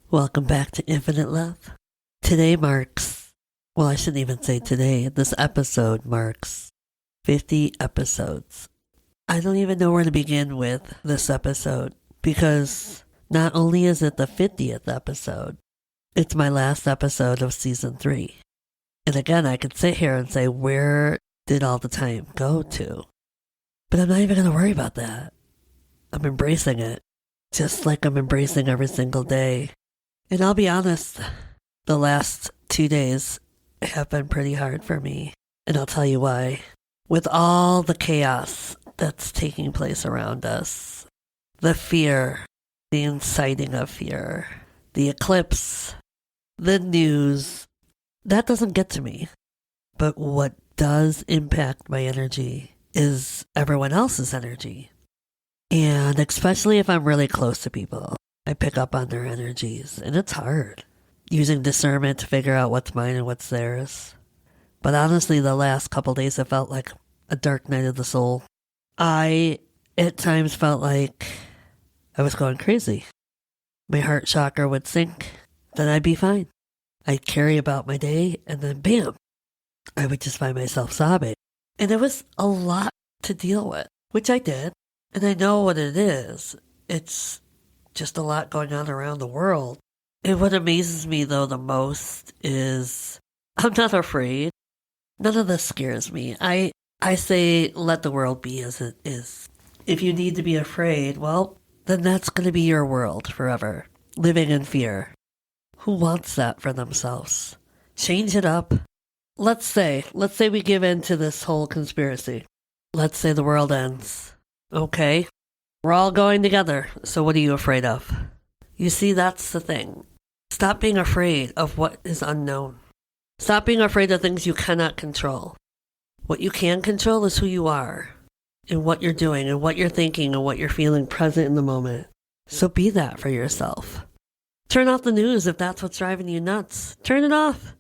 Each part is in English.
Welcome back to Infinite Love. Today marks, well, I shouldn't even say today, this episode marks 50 episodes. I don't even know where to begin with this episode because not only is it the 50th episode, it's my last episode of season 3. And again, I could sit here and say, where did all the time go to? But I'm not even going to worry about that. I'm embracing it, just like I'm embracing every single day. And I'll be honest, the last 2 days have been pretty hard for me. And I'll tell you why. With all the chaos that's taking place around us, the fear, the inciting of fear, the eclipse, the news, that doesn't get to me. But what does impact my energy is everyone else's energy. And especially if I'm really close to people, I pick up on their energies, and it's hard. Using discernment to figure out what's mine and what's theirs. But honestly, the last couple days have felt like a dark night of the soul. I, at times, felt like I was going crazy. My heart chakra would sink, then I'd be fine. I'd carry about my day, and then bam, I would just find myself sobbing. And it was a lot to deal with, which I did. And I know what it is. It's just a lot going on around the world. And what amazes me, though, the most is I'm not afraid. None of this scares me. I say let the world be as it is. If you need to be afraid, well, then that's going to be your world forever. Living in fear. Who wants that for themselves? Change it up. Let's say we give in to this whole conspiracy. Let's say the world ends. Okay. We're all going together, so what are you afraid of? You see, that's the thing. Stop being afraid of what is unknown. Stop being afraid of things you cannot control. What you can control is who you are, and what you're doing, and what you're thinking, and what you're feeling present in the moment. So be that for yourself. Turn off the news if that's what's driving you nuts. Turn it off.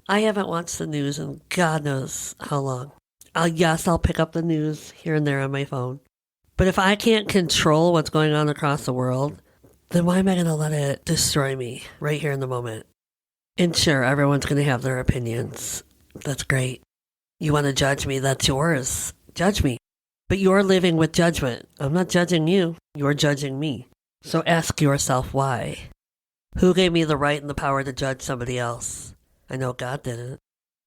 I haven't watched the news in God knows how long. I'll pick up the news here and there on my phone. But if I can't control what's going on across the world, then why am I going to let it destroy me right here in the moment? And sure, everyone's going to have their opinions. That's great. You want to judge me, that's yours. Judge me. But you're living with judgment. I'm not judging you. You're judging me. So ask yourself why. Who gave me the right and the power to judge somebody else? I know God didn't.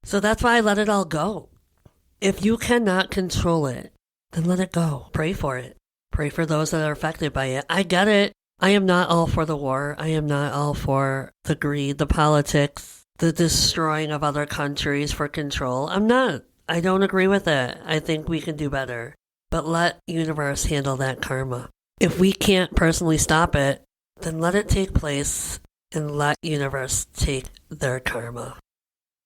So that's why I let it all go. If you cannot control it, then let it go. Pray for it. Pray for those that are affected by it. I get it. I am not all for the war. I am not all for the greed, the politics, the destroying of other countries for control. I'm not. I don't agree with it. I think we can do better. But let universe handle that karma. If we can't personally stop it, then let it take place and let universe take their karma.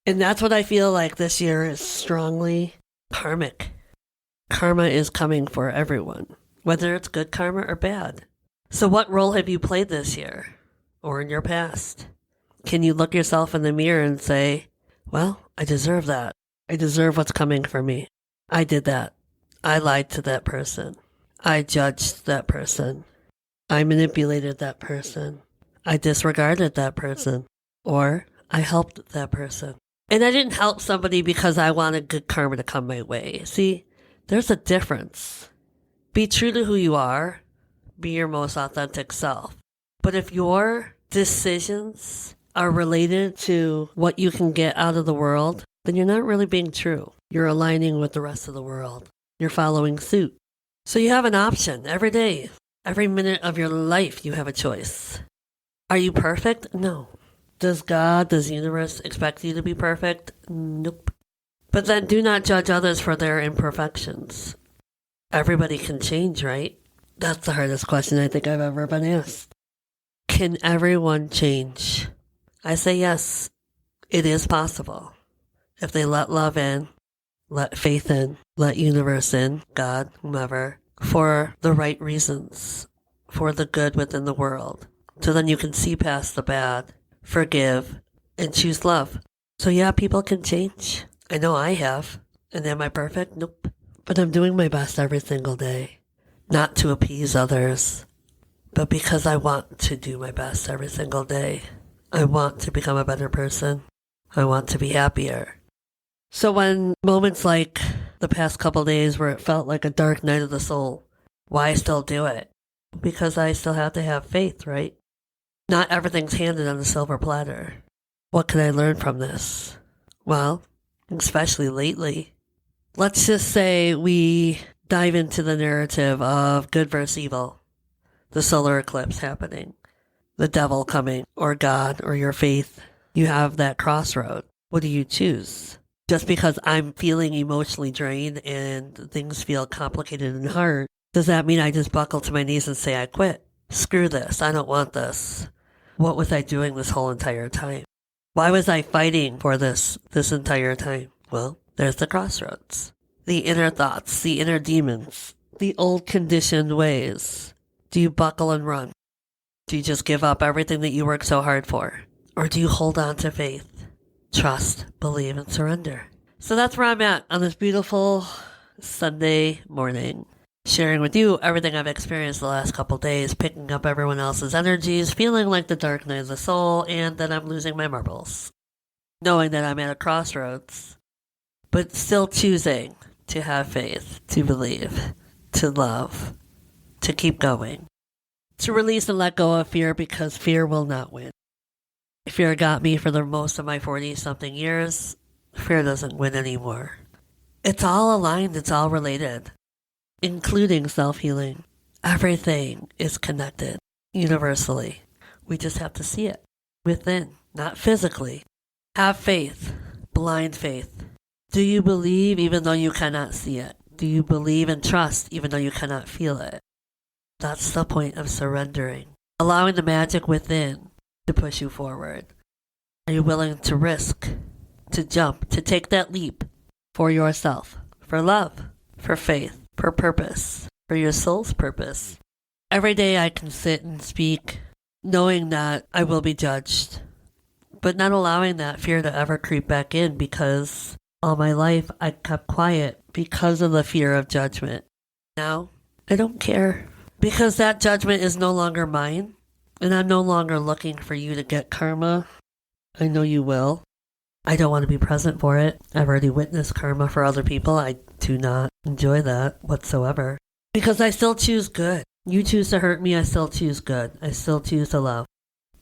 And that's what I feel like this year is strongly karmic. Karma is coming for everyone, whether it's good karma or bad. So what role have you played this year or in your past? Can you look yourself in the mirror and say, well, I deserve that. I deserve what's coming for me. I did that. I lied to that person. I judged that person. I manipulated that person. I disregarded that person. Or I helped that person. And I didn't help somebody because I wanted good karma to come my way. See? There's a difference. Be true to who you are. Be your most authentic self. But if your decisions are related to what you can get out of the world, then you're not really being true. You're aligning with the rest of the world. You're following suit. So you have an option every day. Every minute of your life, you have a choice. Are you perfect? No. Does God, does the universe expect you to be perfect? Nope. But then do not judge others for their imperfections. Everybody can change, right? That's the hardest question I think I've ever been asked. Can everyone change? I say yes, it is possible. If they let love in, let faith in, let universe in, God, whomever, for the right reasons, for the good within the world. So then you can see past the bad, forgive, and choose love. So yeah, people can change. I know I have. And am I perfect? Nope. But I'm doing my best every single day. Not to appease others, but because I want to do my best every single day. I want to become a better person. I want to be happier. So when moments like the past couple days where it felt like a dark night of the soul, why still do it? Because I still have to have faith, right? Not everything's handed on a silver platter. What can I learn from this? Well, especially lately, let's just say we dive into the narrative of good versus evil, the solar eclipse happening, the devil coming, or God, or your faith. You have that crossroad. What do you choose? Just because I'm feeling emotionally drained and things feel complicated and hard, does that mean I just buckle to my knees and say I quit? Screw this. I don't want this. What was I doing this whole entire time? Why was I fighting for this entire time? Well, there's the crossroads. The inner thoughts, the inner demons, the old conditioned ways. Do you buckle and run? Do you just give up everything that you worked so hard for? Or do you hold on to faith? Trust, believe, and surrender. So that's where I'm at on this beautiful Sunday morning, sharing with you everything I've experienced the last couple days, picking up everyone else's energies, feeling like the dark night of the soul, and that I'm losing my marbles. Knowing that I'm at a crossroads, but still choosing to have faith, to believe, to love, to keep going, to release and let go of fear because fear will not win. Fear got me for the most of my 40-something years. Fear doesn't win anymore. It's all aligned. It's all related, including self-healing. Everything is connected universally. We just have to see it within, not physically. Have faith, blind faith. Do you believe even though you cannot see it? Do you believe and trust even though you cannot feel it? That's the point of surrendering. Allowing the magic within to push you forward. Are you willing to risk, to jump, to take that leap for yourself, for love, for faith, for purpose, for your soul's purpose? Every day I can sit and speak knowing that I will be judged, but not allowing that fear to ever creep back in because all my life I kept quiet because of the fear of judgment. Now, I don't care because that judgment is no longer mine. And I'm no longer looking for you to get karma. I know you will. I don't want to be present for it. I've already witnessed karma for other people. I do not enjoy that whatsoever. Because I still choose good. You choose to hurt me, I still choose good. I still choose to love.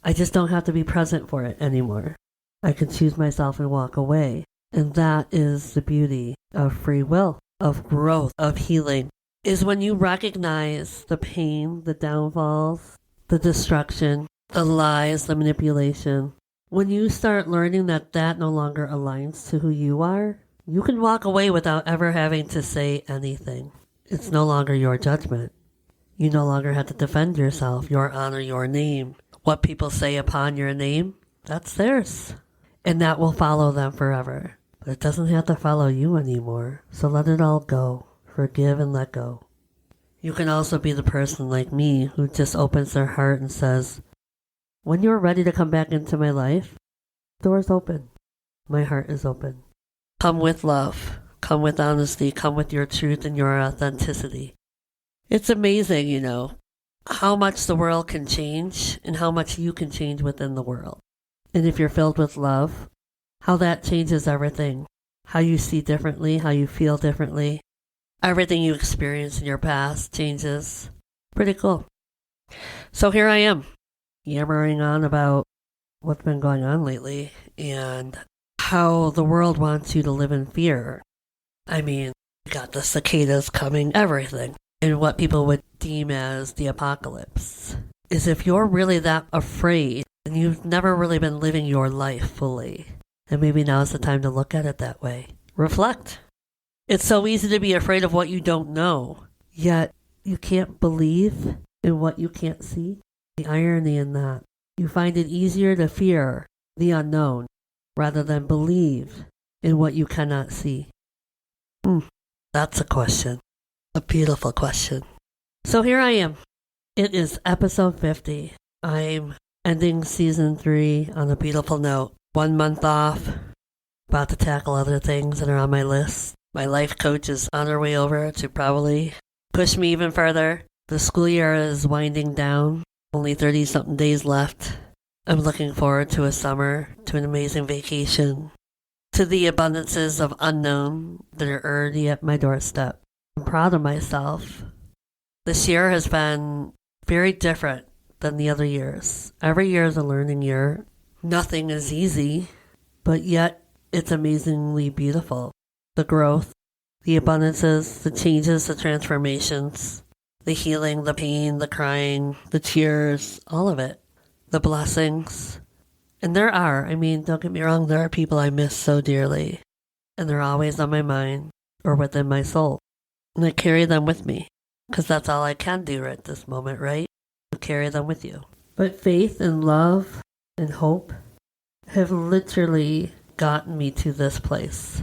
I just don't have to be present for it anymore. I can choose myself and walk away. And that is the beauty of free will, of growth, of healing, is when you recognize the pain, the downfalls, the destruction, the lies, the manipulation. When you start learning that that no longer aligns to who you are, you can walk away without ever having to say anything. It's no longer your judgment. You no longer have to defend yourself, your honor, your name. What people say upon your name, that's theirs. And that will follow them forever. But it doesn't have to follow you anymore. So let it all go. Forgive and let go. You can also be the person like me who just opens their heart and says, when you're ready to come back into my life, door's open. My heart is open. Come with love. Come with honesty. Come with your truth and your authenticity. It's amazing, how much the world can change and how much you can change within the world. And if you're filled with love, how that changes everything. How you see differently, how you feel differently. Everything you experience in your past changes. Pretty cool. So here I am, yammering on about what's been going on lately and how the world wants you to live in fear. I mean, you got the cicadas coming, everything. And what people would deem as the apocalypse is if you're really that afraid and you've never really been living your life fully, and maybe now's the time to look at it that way. Reflect. It's so easy to be afraid of what you don't know, yet you can't believe in what you can't see. The irony in that, you find it easier to fear the unknown rather than believe in what you cannot see. That's a question, a beautiful question. So here I am. It is episode 50. I'm ending season 3 on a beautiful note. 1 month off, about to tackle other things that are on my list. My life coach is on her way over to probably push me even further. The school year is winding down, only 30 something days left. I'm looking forward to a summer, to an amazing vacation, to the abundances of unknown that are already at my doorstep. I'm proud of myself. This year has been very different than the other years. Every year is a learning year. Nothing is easy, but yet it's amazingly beautiful. The growth, the abundances, the changes, the transformations, the healing, the pain, the crying, the tears, all of it. The blessings. And don't get me wrong, there are people I miss so dearly. And they're always on my mind or within my soul. And I carry them with me. Because that's all I can do at this moment, right? Carry them with you. But faith and love and hope have literally gotten me to this place.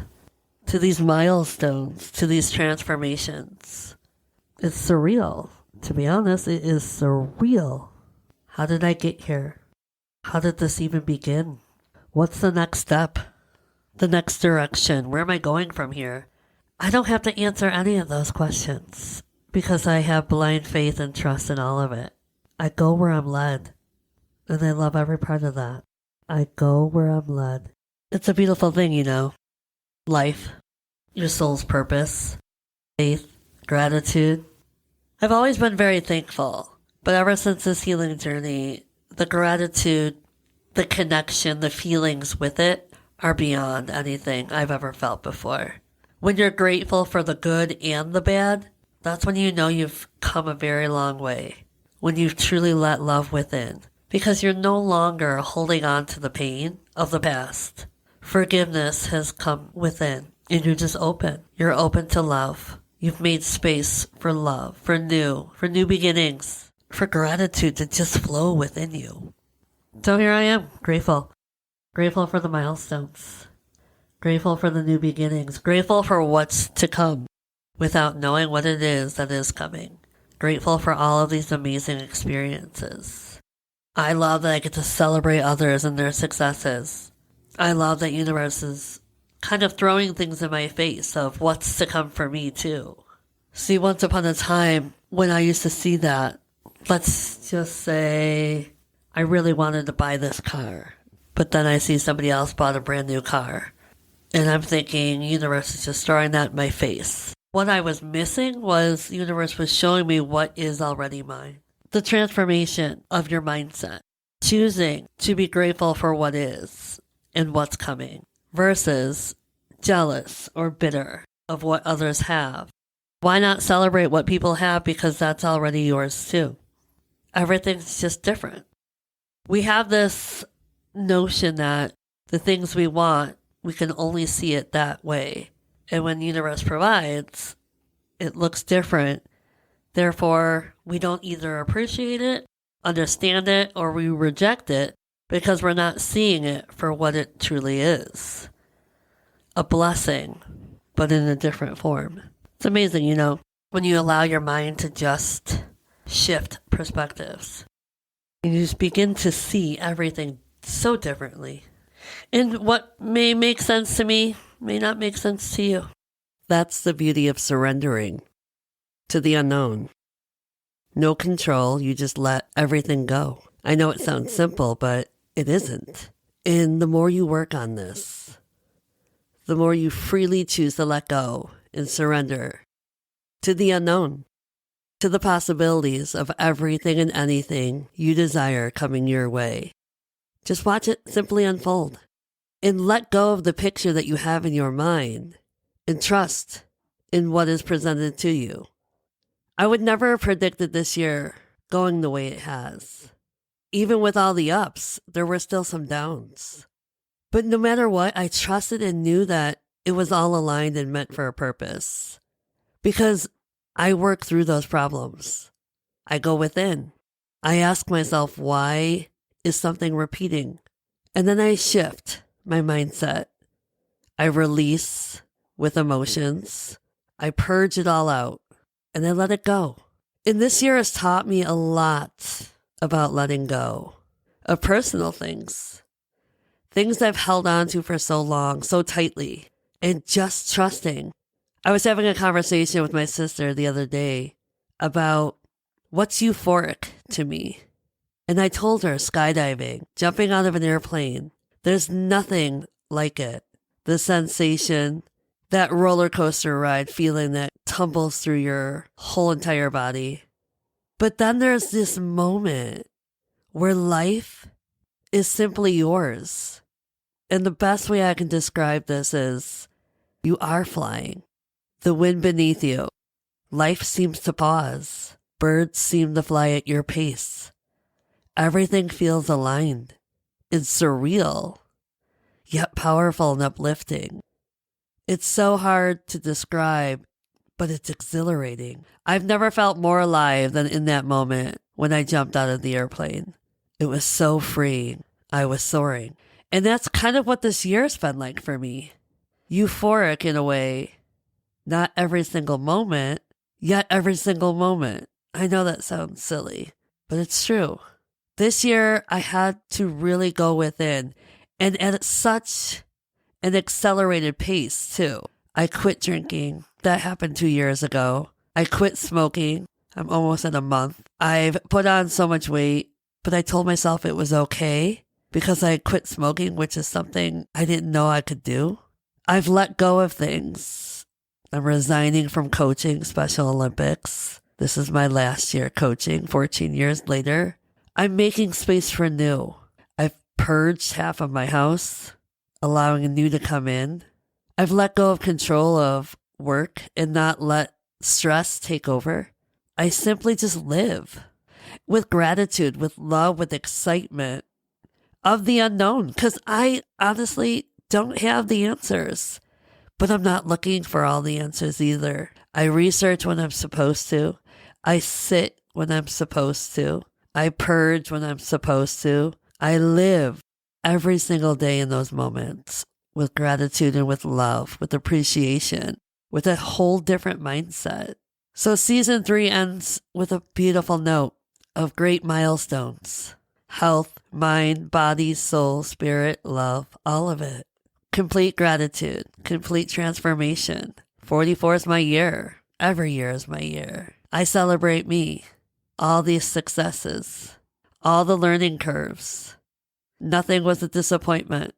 To these milestones, to these transformations. It's surreal. To be honest, it is surreal. How did I get here? How did this even begin? What's the next step? The next direction? Where am I going from here? I don't have to answer any of those questions because I have blind faith and trust in all of it. I go where I'm led, and I love every part of that. I go where I'm led. It's a beautiful thing, Life, your soul's purpose, faith, gratitude. I've always been very thankful. But ever since this healing journey, the gratitude, the connection, the feelings with it are beyond anything I've ever felt before. When you're grateful for the good and the bad, that's when you know you've come a very long way. When you've truly let love within. Because you're no longer holding on to the pain of the past. Forgiveness has come within, and you're just open. You're open to love. You've made space for love, for new beginnings. For gratitude to just flow within you. So here I am, grateful. Grateful for the milestones. Grateful for the new beginnings. Grateful for what's to come without knowing what it is that is coming. Grateful for all of these amazing experiences. I love that I get to celebrate others and their successes. I love that universe is kind of throwing things in my face of what's to come for me too. See, once upon a time when I used to see that, let's just say I really wanted to buy this car, but then I see somebody else bought a brand new car. And I'm thinking, universe is just throwing that in my face. What I was missing was universe was showing me what is already mine. The transformation of your mindset. Choosing to be grateful for what is and what's coming versus jealous or bitter of what others have. Why not celebrate what people have because that's already yours too? Everything's just different. We have this notion that the things we want, we can only see it that way. And when the universe provides, it looks different. Therefore, we don't either appreciate it, understand it, or we reject it because we're not seeing it for what it truly is. A blessing, but in a different form. It's amazing, when you allow your mind to just shift perspectives. And you just begin to see everything so differently. And what may make sense to me may not make sense to you. That's the beauty of surrendering to the unknown. No control, you just let everything go. I know it sounds simple, but it isn't. And the more you work on this, the more you freely choose to let go and surrender to the unknown, to the possibilities of everything and anything you desire coming your way. Just watch it simply unfold and let go of the picture that you have in your mind and trust in what is presented to you. I would never have predicted this year going the way it has. Even with all the ups, there were still some downs. But no matter what, I trusted and knew that it was all aligned and meant for a purpose. Because I work through those problems. I go within. I ask myself, why is something repeating? And then I shift my mindset. I release with emotions. I purge it all out. And I let it go. And this year has taught me a lot about letting go of personal things. Things I've held on to for so long, so tightly, and just trusting. I was having a conversation with my sister the other day about What's euphoric to me? And I told her skydiving, jumping out of an airplane. There's nothing like it. The sensation, that roller coaster ride feeling that tumbles through your whole entire body. But then there's this moment where life is simply yours. And the best way I can describe this is you are flying. The wind beneath you. Life seems to pause. Birds seem to fly at your pace. Everything feels aligned. It's surreal, yet powerful and uplifting. It's so hard to describe, but it's exhilarating. I've never felt more alive than in that moment when I jumped out of the airplane. It was so freeing. I was soaring. And that's kind of what this year's been like for me. Euphoric in a way. Not every single moment, yet every single moment. I know that sounds silly, but it's true. This year, I had to really go within, and at such an accelerated pace, too. I quit drinking. That happened 2 years ago. I quit smoking. I'm almost at a month. I've put on so much weight, but I told myself it was okay because I quit smoking, which is something I didn't know I could do. I've let go of things. I'm resigning from coaching Special Olympics. This is my last year coaching, 14 years later. I'm making space for new. I've purged half of my house, allowing a new to come in. I've let go of control of work and not let stress take over. I simply just live with gratitude, with love, with excitement of the unknown, because I honestly don't have the answers, but I'm not looking for all the answers either. I research when I'm supposed to. I sit when I'm supposed to. I purge when I'm supposed to. I live every single day in those moments with gratitude and with love, with appreciation, with a whole different mindset. So season 3 ends with a beautiful note of great milestones. Health, mind, body, soul, spirit, love, all of it. Complete gratitude, complete transformation. 44 is my year. Every year is my year. I celebrate me. All these successes, all the learning curves. Nothing was a disappointment.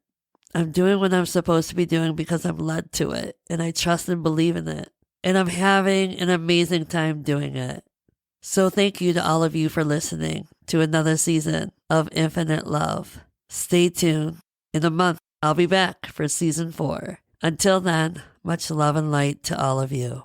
I'm doing what I'm supposed to be doing because I'm led to it, and I trust and believe in it. And I'm having an amazing time doing it. So thank you to all of you for listening to another season of Infinite Love. Stay tuned. In a month, I'll be back for season 4. Until then, much love and light to all of you.